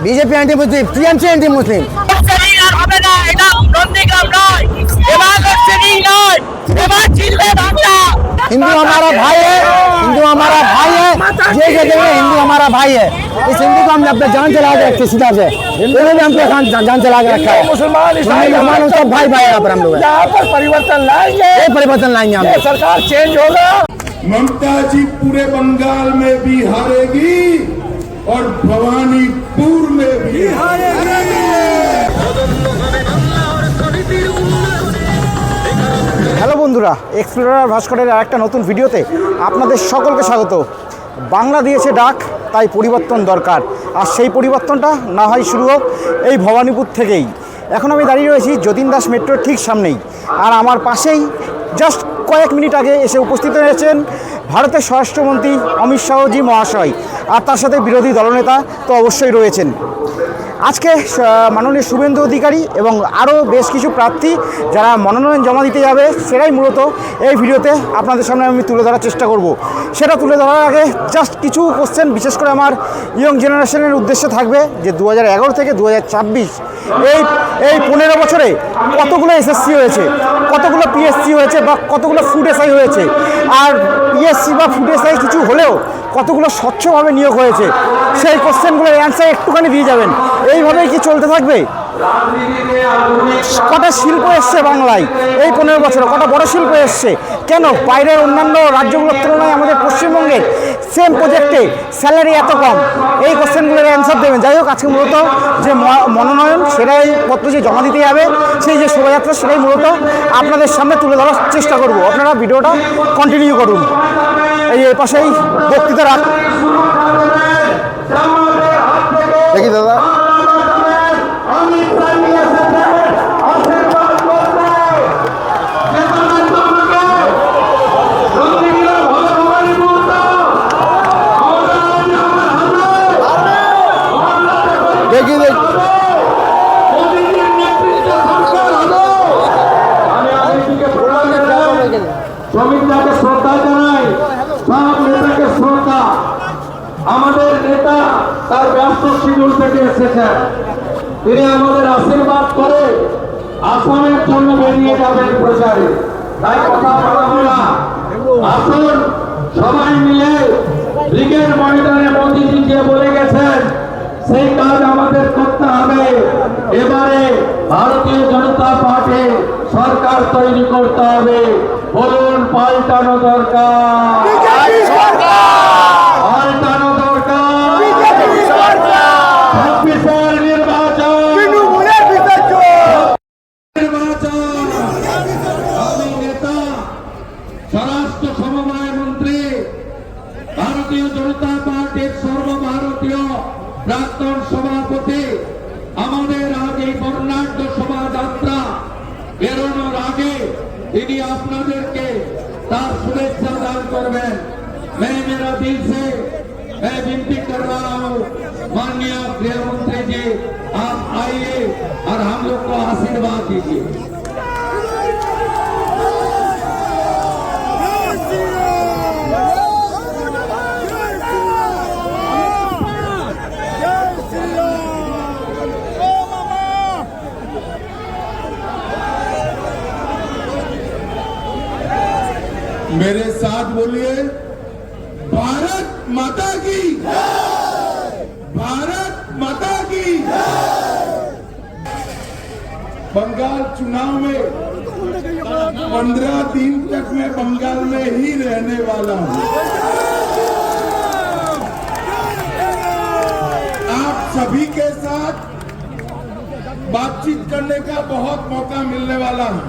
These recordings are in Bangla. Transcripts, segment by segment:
বিজেপি অ্যান্টি মুসলিম, টিএমসি অ্যান্টি মুসলিম। हिंदू हमारा भाई है, हिंदू हमारा भाई है, ये कहते हैं हिंदू हमारा भाई है। इस हिंदू को हमने अपने जान चला के रखे सीधा से, इन्होंने हमको जान चला के रखा है। मुसलमान सब भाई भाई यहाँ पर हम लोग यहाँ पर परिवर्तन लाएंगे, ये परिवर्तन लाएंगे हम। सरकार चेंज होगा। ममता जी पूरे बंगाल में भी हारेगी और भवानीपुर में भी हारेगी। হ্যালো বন্ধুরা, এক্সপ্লোরার ভাস্করের আরেকটা নতুন ভিডিওতে আপনাদের সকলকে স্বাগত। বাংলা দিয়েছে ডাক, তাই পরিবর্তন দরকার, আর সেই পরিবর্তনটা না হয় শুরু হোক এই ভবানীপুর থেকেই। এখন আমি দাঁড়িয়ে রয়েছি যতীন দাস মেট্রোর ঠিক সামনেই, আর আমার পাশেই জাস্ট কয়েক মিনিট আগে এসে উপস্থিত হয়েছেন ভারতের স্বরাষ্ট্রমন্ত্রী অমিত শাহজি মহাশয়, আর তার সাথে বিরোধী দলনেতা তো অবশ্যই রয়েছেন। আজকে মাননীয় শুভেন্দু অধিকারী এবং আরও বেশ কিছু প্রার্থী যারা মনোনয়ন জমা দিতে যাবে, সেটাই মূলত এই ভিডিওতে আপনাদের সামনে আমি তুলে ধরার চেষ্টা করব। সেটা তুলে ধরার আগে জাস্ট কিছু কোশ্চেন, বিশেষ করে আমার ইয়ং জেনারেশনের উদ্দেশ্যে থাকবে যে 2011 থেকে 2024 এই 15 বছরে কতগুলো এসএসসি হয়েছে, কতগুলো পিএসসি হয়েছে, বা কতগুলো ফুড এসআই হয়েছে, আর পিএসসি বা ফুড এসআই কিছু হলেও কতগুলো স্বচ্ছভাবে নিয়োগ হয়েছে, সেই কোশ্চেনগুলোর অ্যান্সার একটুখানি দিয়ে যাবেন। এইভাবেই কি চলতে থাকবে? কটা শিল্প এসছে বাংলায় এই 15 বছরে, কটা বড় শিল্প এসছে? কেন বাইরের অন্যান্য রাজ্যগুলোর তুলনায় আমাদের পশ্চিমবঙ্গের সেম প্রজেক্টে স্যালারি এত কম? এই কোশ্চেনগুলোর অ্যান্সার দেবেন। যাই হোক, আজকে মূলত যে মনোনয়ন সেটাই পত্র যে জমা দিতে যাবে, সেই যে শোভাযাত্রা, সেটাই মূলত আপনাদের সামনে তুলে ধরার চেষ্টা করব। আপনারা ভিডিওটা কন্টিনিউ করুন। এই পাশেই বক্তৃতা রাখ দেখি দাদা। শ্রমিকদেরকে শ্রদ্ধা জানাই, সব নেতাকে শ্রদ্ধা। আমাদের নেতা তার ব্যস্ত শিডিউল থেকে এসেছেন, তিনি আমাদের আশীর্বাদ করে আসামের জন্য বেরিয়ে যাবেন প্রচারে, তাই কথা বলা না। আসুন সবাই মিলে ব্রিগেড ময়দানে মোদীজি যে বলে গেছেন সেই কাজ আমাদের করতে হবে। এবারে ভারতীয় জনতা পার্টি সরকার তৈরি করতে হবে। বলুন, পাল্টানো দরকার, পাল্টানো দরকার। 26-এর নির্বাচন, আমি নেতা স্বরাষ্ট্র সমবায় মন্ত্রী ভারতীয় জনতা পার্টির সর্বভারতীয় প্রাক্তন সভাপতি, আমাদের আজ এই বর্ণাঢ্য শোভাযাত্রা বেরোনোর আগে তিনি আপনাদেরকে তার शुभेच्छा दान करবেন। मैं मेरा दिल से मैं विनती कर रहा हूँ, माननीय गृह मंत्री जी, आप आइए और हम लोग को आशीर्वाद दीजिए। मेरे साथ बोलिए, भारत माता की, भारत माता की। बंगाल चुनाव में 15 दिन तक मैं बंगाल में ही रहने वाला हूं। आप सभी के साथ बातचीत करने का बहुत मौका मिलने वाला है,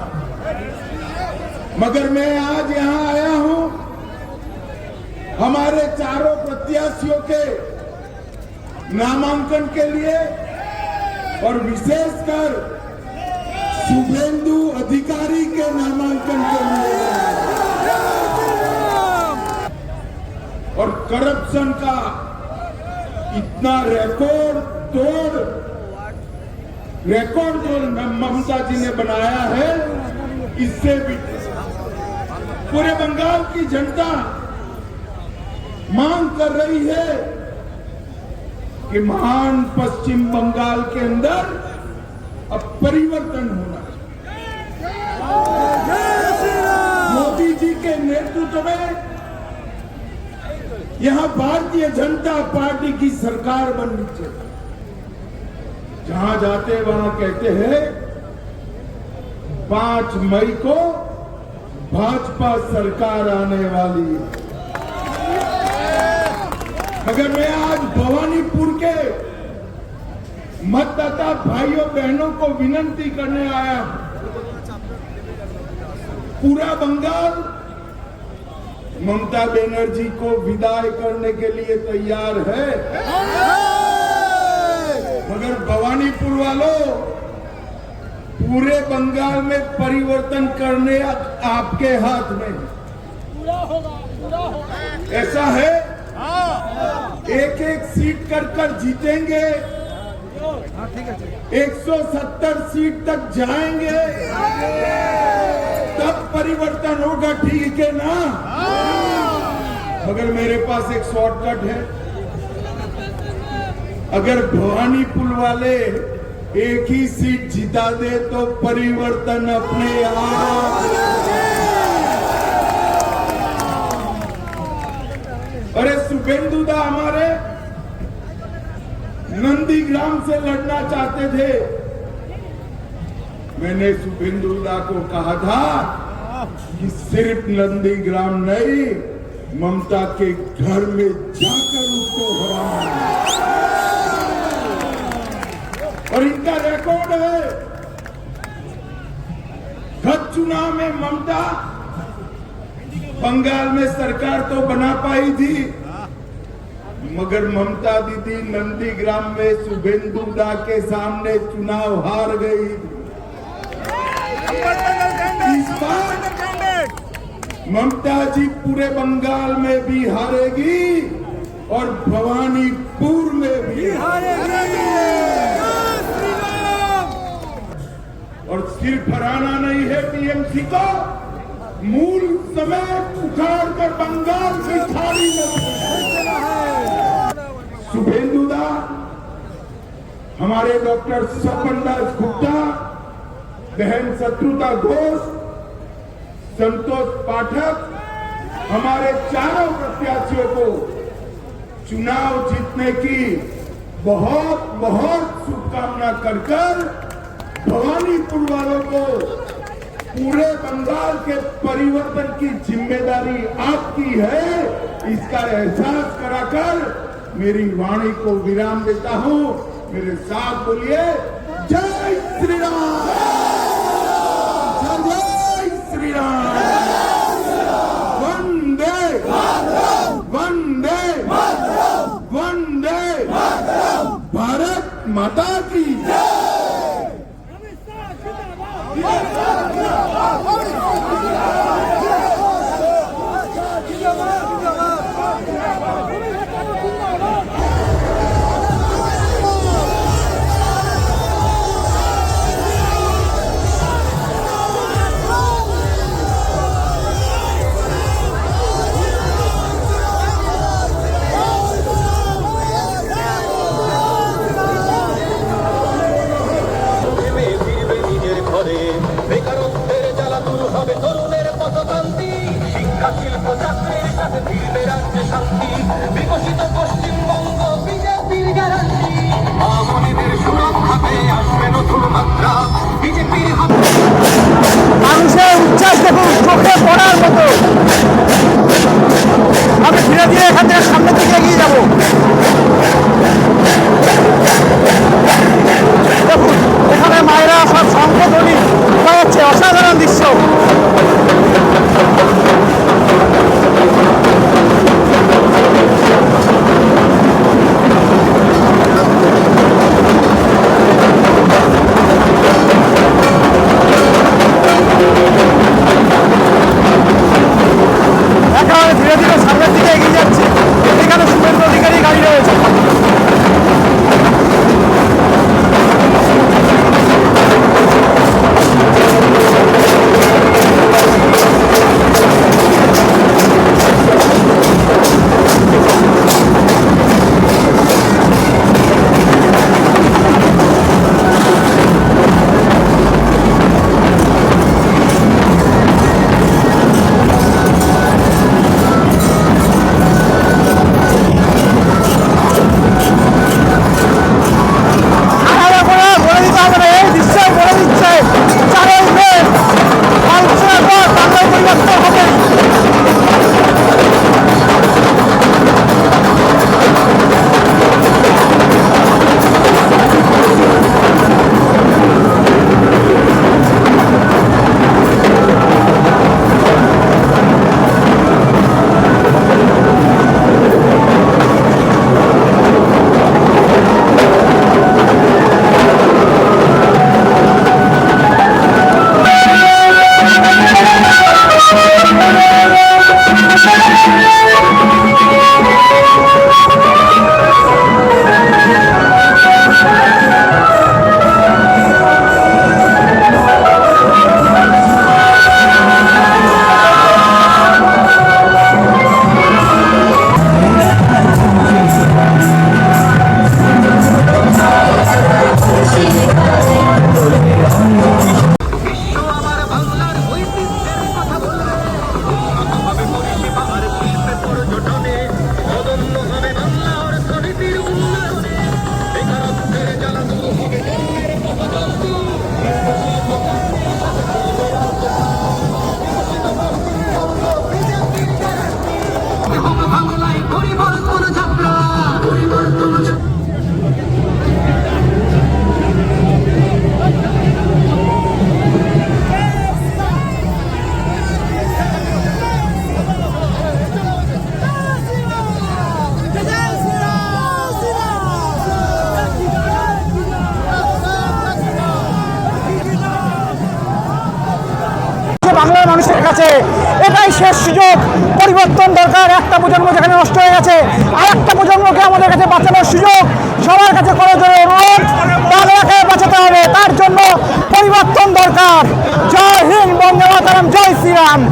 मगर मैं आज यहां आया हूं हमारे चारों प्रत्याशियों के नामांकन के लिए, और विशेषकर शुभेंदु अधिकारी के नामांकन के लिए। और करप्शन का इतना रिकॉर्ड तोड़ ममता जी ने बनाया है, इससे भी पूरे बंगाल की जनता मांग कर रही है कि महान पश्चिम बंगाल के अंदर अब परिवर्तन होना चाहिए। मोदी जी के नेतृत्व में यहां भारतीय जनता पार्टी की सरकार बननी चाहिए। जहां जाते वहां कहते हैं 5 मई को भाजपा सरकार आने वाली है। मगर मैं आज भवानीपुर के मतदाता भाइयों बहनों को विनती करने आया हूं। पूरा बंगाल ममता बनर्जी को विदाई करने के लिए तैयार है, मगर भवानीपुर वालों, पूरे बंगाल में परिवर्तन करने आपके हाथ में। ऐसा है, एक एक सीट कर जीतेंगे, 170 सीट तक जाएंगे, तब परिवर्तन होगा, ठीक है ना? मगर मेरे पास एक शॉर्टकट है। अगर भवानीपुर वाले एक ही सीट जिता दे तो परिवर्तन अपने आप। अरे शुभेंदुदा हमारे नंदीग्राम से लड़ना चाहते थे। मैंने शुभेंदुदा को कहा था कि सिर्फ नंदीग्राम नहीं, ममता के घर में जाकर उसको हराना। और इनका रिकॉर्ड है, गत चुनाव में ममता बंगाल में सरकार तो बना पाई थी, मगर ममता दीदी नंदीग्राम में शुभेंदुदा के सामने चुनाव हार गई। इस बार ममता जी पूरे बंगाल में भी हारेगी और भवानीपुर में भी हारेगी। और सिर्फ हराना नहीं है, टीएमसी को मूल समेत उखाड़ कर बंगाल की खाड़ी में। शुभेंदुदा, हमारे डॉक्टर सपन दास गुप्ता, बहन शत्रुता घोष, संतोष पाठक, हमारे चारों प्रत्याशियों को चुनाव जीतने की बहुत बहुत शुभकामना कर भवानीपुर वालों को पूरे बंगाल के परिवर्तन की जिम्मेदारी आपकी है, इसका एहसास कराकर मेरी वाणी को विराम देता हूं। मेरे साथ बोलिए, जय श्री राम, जय श्री राम, वंदे वंदे वंदे भारत माता की। মানুষের উচ্ছ্বাস দেখুন, চোখে পড়ার মতো। আমি ধীরে ধীরে এখান থেকে সামনের দিকে এগিয়ে যাবো। দেখুন, এখানে মায়েরা সব শঙ্খধ্বনি বাজাচ্ছে, অসাধারণ দৃশ্য। মানুষের কাছে। এটাই শেষ সুযোগ, পরিবর্তন দরকার। একটা প্রজন্ম যেখানে নষ্ট হয়ে গেছে, আর একটা প্রজন্মকে আমাদের কাছে বাঁচানোর সুযোগ সবার কাছে করে জোরে অনুরোধ, বাংলাকে বাঁচাতে হবে, তার জন্য পরিবর্তন দরকার। জয় হিন্দ, বন্দে মাতরম, জয় শ্রীরাম।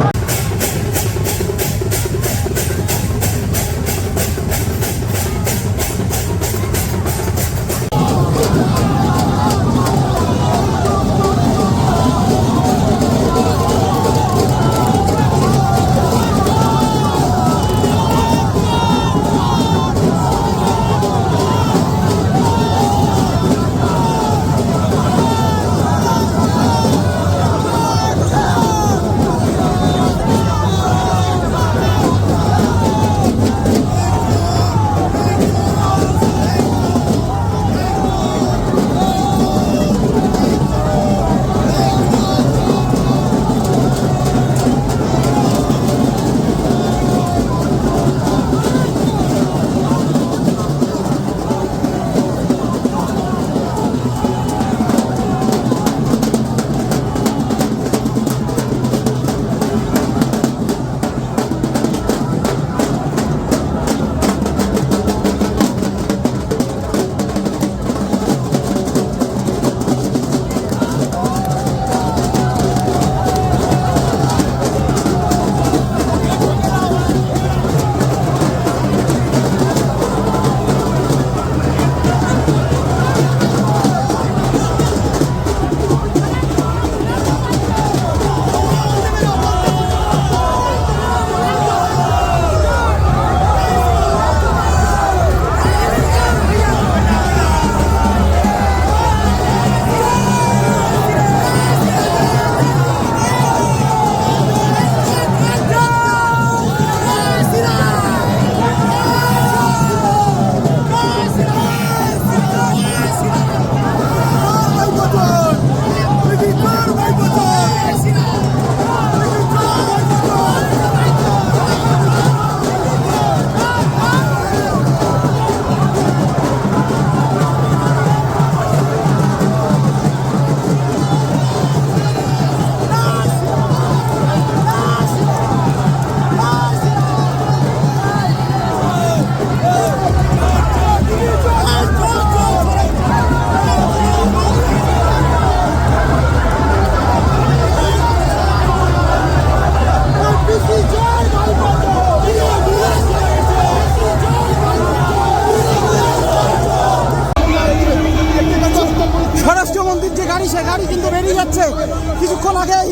কিছুক্ষণ আগেই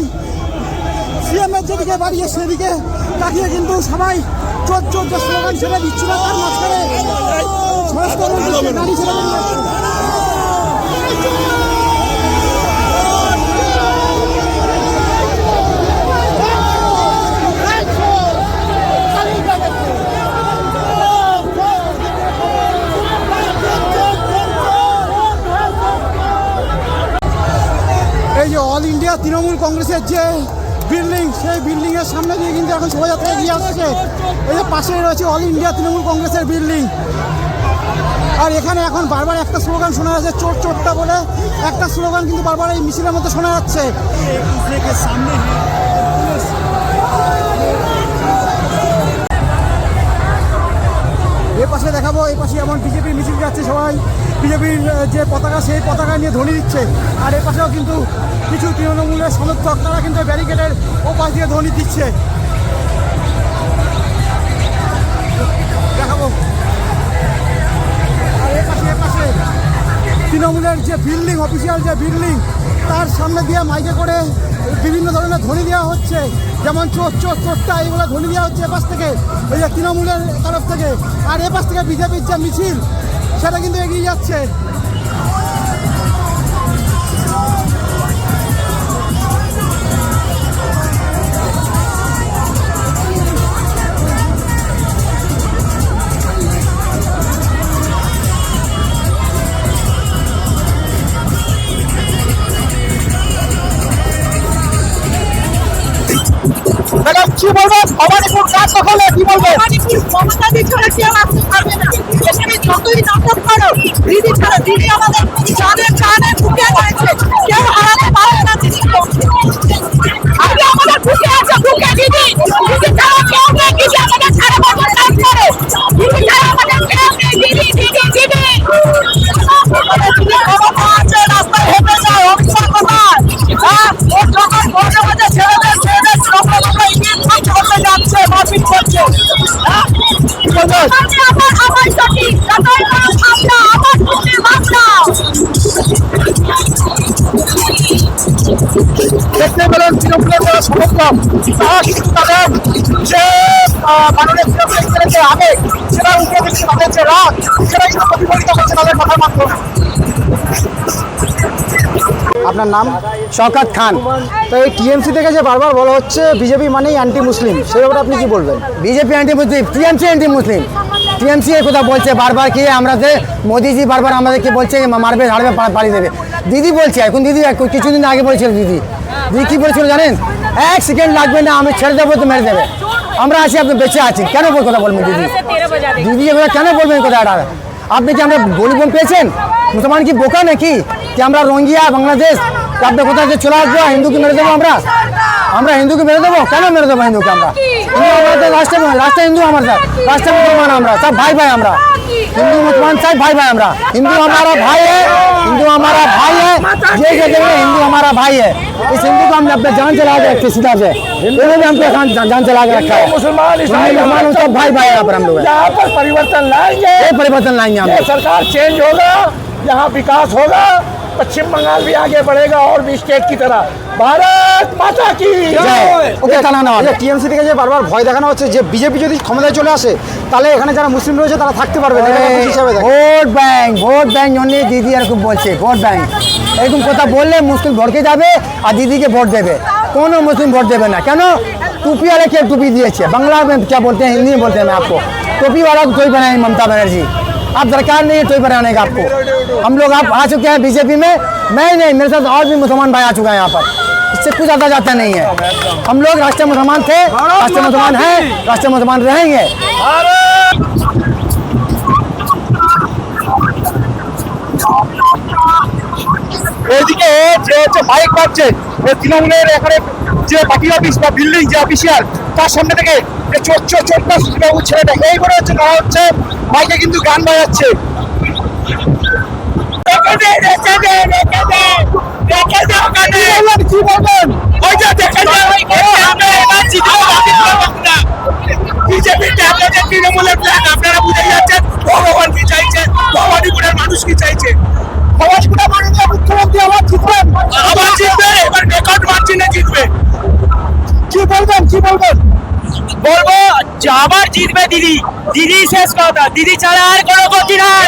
সিএমের যেদিকে বাড়িয়ে সেদিকে তাকিয়ে কিন্তু সবাই চোর চোর যে স্লোগান ছেড়ে দিচ্ছিল, তার মাঝখানে স্বরাষ্ট্রমন্ত্রী গাড়ি ছেড়ে এই যে অল ইন্ডিয়া তৃণমূল কংগ্রেসের যে বিল্ডিং, সেই বিল্ডিংয়ের সামনে দিয়ে কিন্তু এখন শোভাযাত্রা এগিয়ে আসছে। এই যে পাশেই রয়েছে অল ইন্ডিয়া তৃণমূল কংগ্রেসের বিল্ডিং। আর এখানে এখন বারবার একটা স্লোগান শোনা যাচ্ছে, চোর চোরটা বলে একটা স্লোগান কিন্তু বারবার এই মিছিলের মধ্যে শোনা যাচ্ছে। এ পাশে দেখাবো, এই পাশে এমন বিজেপির মিছিল যাচ্ছে, সবাই বিজেপির যে পতাকা সেই পতাকা নিয়ে ধ্বনি দিচ্ছে। আর এ পাশেও কিন্তু কিছু তৃণমূলের সমর্থক, তারা কিন্তু ব্যারিকেডের ওপাশ দিয়ে ধ্বনি দিচ্ছে। দেখাবো। আর এ পাশে তৃণমূলের যে বিল্ডিং, অফিসিয়াল যে বিল্ডিং, তার সামনে দিয়ে মাইকে করে বিভিন্ন ধরনের ধ্বনি দেওয়া হচ্ছে, যেমন চোর চোর চোরটা, এইগুলো ধ্বনি দেওয়া হচ্ছে এপাশ থেকে, এই যে তৃণমূলের তরফ থেকে। আর এপাশ থেকে বিজেপির যে মিছিল, সেটা কিন্তু এগিয়ে যাচ্ছে। কি বলবো, ভবানীপুর কাজ দখলে কি বলবো? ভবানীপুর মমতাদি ছাড়া কেউ আসতে পারবে না। এখানে যতই নাটক করো, দিদি ছাড়া, দিদি আমাদের জানের কানে ঢুকে রয়েছে, কেউ হারাতে পারবে না দিদিকে। আজকে আমাদের ঢুকে আছে দেখতে পেলেন তৃণমূলের যারা সমর্থক তারা কিন্তু তাদের যে মাননীয় তৃণমূলের যে আবেগ সেটার উপরে কিন্তু তাদের যে রাগ সেটা কিন্তু প্রতিফলিত করছে তাদের কথার মাধ্যমে। আপনার নাম? শওকত খান। তো এই টিএমসি থেকে যে বারবার বলা হচ্ছে বিজেপি মানেই অ্যান্টি মুসলিম, সেই ব্যাপারে আপনি কি বলবেন? বিজেপি অ্যান্টি মুসলিম, টিএমসি অ্যান্টি মুসলিম। টিএমসি এর কথা বলছে বারবার কি আমরা যে মোদিজি বারবার আমাদেরকে বলছে মারবে ঝাড়বে পালিয়ে দেবে। দিদি বলছে এখন, দিদি কিছুদিন আগে বলেছিল দিদি কি বলেছিল জানেন? 1 সেকেন্ড লাগবে না, আমি ছেড়ে দেবো তো মেরে দেবে। আমরা আছি, আপনি বেঁচে আছি, কেন কথা বলবেন দিদি? দিদি এগুলো কেন বলবেন কথাটা? আপনি কি আমরা গলিবন পেয়েছেন? মুসলমান কি বোকা নাকি যে আমরা রোহিঙ্গিয়া বাংলাদেশ আপনি কোথায় যে চলে আসবো হিন্দুকে মেরে দেবো? আমরা হিন্দুকে মেরে দেবো? কেন মেরে দেবো হিন্দুকে? আমরা আমাদের রাষ্ট্র হিন্দু, আমাদের রাষ্ট্র মুসলমান, আমরা সব ভাই ভাই। আমরা हिंदू मुसलमान सब भाई भाई। हमरा हिंदू हमारा भाई है, हिंदू हमारा भाई है, ये जगह में हिंदू हमारा भाई है। इस हिंदू को हमने अपने जान चला के रखे सीधा से, इन्होंने भी हमको जान चला के रखा है। मुसलमान सब भाई भाई यहाँ पर हम लोग यहाँ पर परिवर्तन लाएंगे, ये परिवर्तन लाएंगे हम। सरकार चेंज होगा, यहाँ विकास होगा, पश्चिम बंगाल भी आगे बढ़ेगा और भी स्टेट की तरह। भारत माता की जय। ওকে টানা টিএমসি থেকে যে বারবার ভয় দেখানো হচ্ছে যে বিজেপি যদি ক্ষমতায় চলে আসে তাহলে এখানে যারা মুসলিম রয়েছে তারা থাকতে পারবে না, হিসাবে ভোট ব্যাংক জন্য দিদি এরকম বলছে। ভোট ব্যাংক এরকম কথা বললে মুসলিম ভড়কে যাবে আর দিদিকে ভোট দেবে। কোনো মুসলিম ভোট देवे ना। क्यों? टोपी वाले के टोपी दिए छे, बांग्ला में क्या बोलते हैं, हिंदी में बोलते हैं। मैं आपको टोपी वाला को कोई बनाए ममता बनर्जी, आप दरकार नहीं है कोई बनाने का आपको। हम लोग आप आ चुके हैं बीजेपी में, मैं नहीं, मेरे साथ और भी मुसलमान भाई आ चुके हैं यहाँ पर। इससे कुछ ज़्यादा जाता नहीं है। हम लोग राष्ट्रीय मुसलमान थे, राष्ट्रीय मुसलमान हैं, राष्ट्रीय मुसलमान रहेंगे। এদিকে যে হচ্ছে বাইক পাচ্ছে তৃণমূলের এখানে যে পার্টি অফিস বা বিল্ডিং যে অফিসিয়াল তার সামনে থেকে চোরটা সুবিধাবু ছেলেটা এই করে হচ্ছে তারা হচ্ছে বাইকে কিন্তু গান বাজাচ্ছে। কি বলবেন? বিজেপি তৃণমূলের প্ল্যান আপনারা বুঝে যাচ্ছেন। ভগবান কি চাইছে, ভবানীপুরের মানুষ কি চাইছে? ভবানীপুরের মাননীয় মুখ্যমন্ত্রী আবার জিতবেন, আবার জিতবে, এবার রেকর্ড মার্জিনে জিতবে। কি বলবেন? বলবো আবার জিতবে দিদি। দিদি শেষ কথা, দিদি ছাড়া আর কোনো গতি নাই।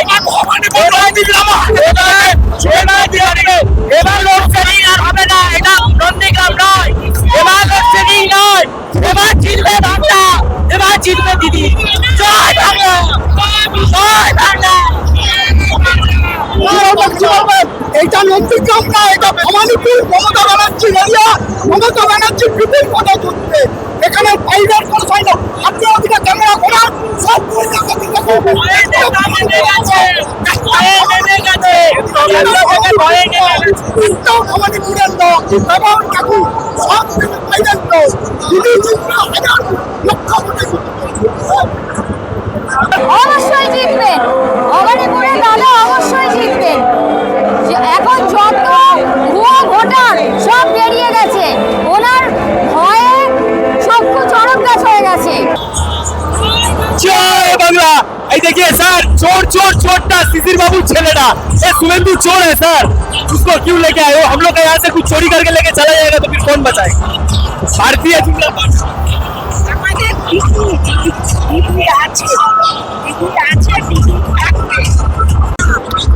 এবার লোডশেডিং আর হবে না, এটা নন্দীগ্রাম নয়, এবার লোডশেডিং নয়, এবার জিতবে বাংলা, এবার জিতবে দিদি। জয় বাংলা, জয় বাংলা। এইটা নন্দীগ্রাম না, এটা ভবানীপুর। মমতা ব্যানার্জি এরিয়া, মমতা ব্যানার্জির বিপুল পদে জিতবে। এখানে প্রাইভেট কোনো হয় না। আপনি ওদিকে ক্যামেরা ঘোরান, সব ভবানীপুরের লোক এবং ঠাকুর সব প্রাইভেট লোক। দিদি জিতবে, লক্ষ অবশ্যই জিতবেন, ভবানীপুরে দাদা অবশ্যই জিতবেন। এখন যত ভুয়ো ভোটার সব বেরিয়ে গেছে, ওনার ভয়ে চক্ষু চরম গাছ হয়ে গেছে। जय बांग्ला। এই देखिए सर, छोटा शिशिर बाबू छेलेड़ा, ये सुवेंदु चोर है सर, उसको क्यों लेके आए हो? हम लोग यहाँ से कुछ चोरी करके लेके चला जाएगा तो फिर कौन बचाएगा? भारतीय जनता पार्टी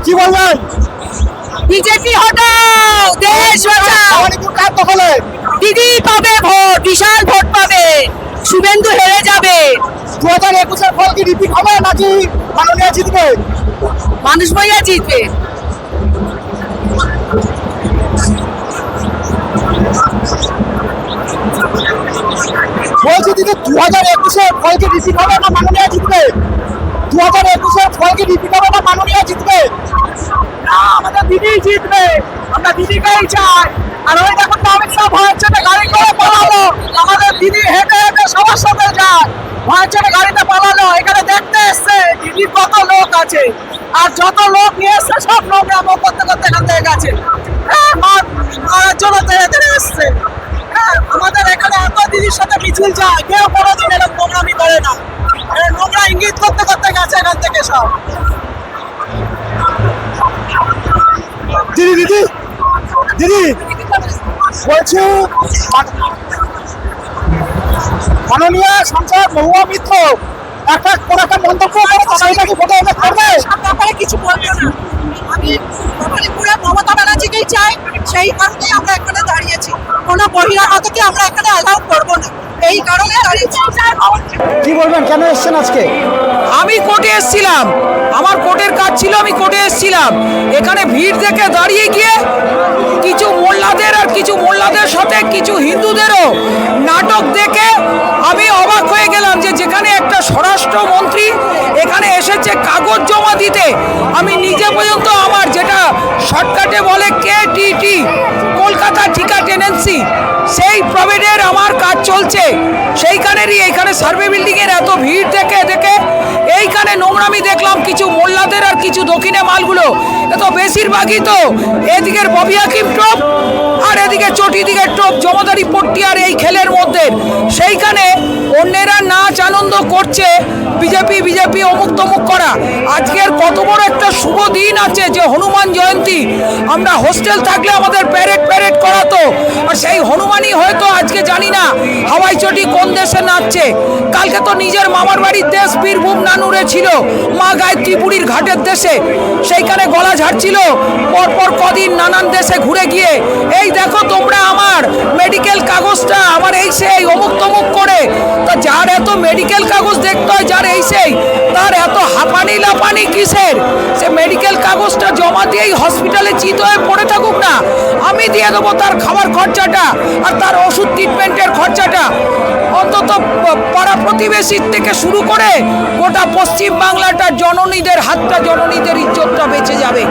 কি বলবেন? বিজেপি হটাও, দেশ বাঁচাও। ভবানীপুর কার দখলে? দিদি পাবে ভোট, বিশাল ভোট পাবে, শুভেন্দু হেরে যাবে। 2021-এর ফল কি রিপিট হবে নাকি মাননীয় জিতবে? মানুষ ভাইয়া জিতবে। বলছি দিদি 2021-এর ফল কি রিপিট হবে না মাননীয় জিতবে? 2021-এর ফল কি রিপিট হবে না মাননীয় জিতবে? না, আমাদের দিদি জিতবে, আমরা দিদিকেই চাই। আর ওই দেখুন অমিত শাহ ভয়ের জন্য গাড়ি করে পালালো, আমাদের দিদি হেঁটে হেঁটে সবার সাথে যায়, ভয়ের জন্য গাড়িতে পালালো। এখানে দেখতে এসছে দিদির কত লোক আছে, আর যত লোক নিয়ে এসছে সব লোক এমন করতে করতে এখান থেকে গেছে। মারার জন্য তেড়ে তেড়ে এসছে। আমাদের এখানে এত দিদির সাথে মিছিল যায়, কেউ কোনোদিন এরকম নোংরামি করে না। নোংরা ইঙ্গিত করতে করতে গেছে এখান থেকে সব। দিদি বলছি মাননীয় সাংসদ মহুয়া মিত্র কোন একটা মন্তব্য করে তারা এটাকে প্রতিহত করবে। ব্যাপারে কিছু বলবো না, আমি ভবানীপুরে মমতা ব্যানার্জিকেই চাই, সেই কারণে আমরা এখানে দাঁড়িয়েছি। কোনো বহিরাগতকে আমরা এখানে অ্যালাউ করবো না, এই কারণে দাঁড়িয়েছি। কি বলবেন, কেন এসছেন আজকে? আমি কোর্টে এসেছিলাম, আমার কোর্টের কাজ ছিল, আমি কোর্টে এসেছিলাম। এখানে ভিড় দেখে দাঁড়িয়ে গিয়ে কিছু মোল্লাদের আর কিছু মোল্লাদের সাথে কিছু হিন্দুদেরও নাটক দেখে আমি অবাক হয়ে গেলাম যে যেখানে একটা স্বরাষ্ট্রমন্ত্রী এখানে এসেছে কাগজ জমা দিতে, আমি নিজে পর্যন্ত আমার যেটা শর্টকাটে বলে KTT কলকাতা ঠিকা টেনেন্সি, সেই প্রভিডের আমার কাজ চলছে, সেইখানেরই এইখানে সার্ভে বিল্ডিংয়ের এত ভিড় দেখে দেখে এইখানে নোংরামি দেখলাম কিছু মোল্লাদের আর কিছু দক্ষিণে মালগুলো। এত বেশিরভাগই তো এদিকের ববি হাকিম টোপ আর এদিকে চটিদিকের টোপ, জমাদারি পট্টি আর এই খেলের মধ্যে। সেইখানে অন্যেরা নাচ আনন্দ করছে, বিজেপি অমুক তমুক করা। আজকের কত বড় একটা শুভ দিন আছে যে হনুমান জয়ন্তী, আমরা হোস্টেল থাকলে আমাদের প্যারেড করাতো, আর সেই হনুমানই হয়তো আজকে জানি না হাওয়াই চটি কোন দেশে নাচছে। কালকে তো নিজের মামার বাড়ির দেশ বীরভূম নানুরে ছিল, মা গায়ত্রী বুড়ির ঘাটের দেশে, সেইখানে গলা ঝাড়ছিল পরপর কদিন নানান দেশে ঘুরে গিয়ে। এই দেখো তোমরা আমার মেডিকেল কাগজটা, আমার এই সেই অমুক তমুক করে। তা যার এত মেডিকেল কাগজ দেখতে হয়, যার এই সেই, তার এত হাঁপানি লাপানি কিসের? সে মেডিকেল কাগজটা জমা দিয়েই হসপিটালে চিত হয়ে পড়ে থাকুক না, আমি দিয়ে দেবো তার খাবার খরচাটা আর তার ওষুধ ট্রিটমেন্টের খরচাটা। অন্তত পাড়া প্রতিবেশীর থেকে শুরু করে গোটা পশ্চিম বাংলাটা জননীদের হাতটা, জননীদের ইজ্জতটা বেঁচে যাবে।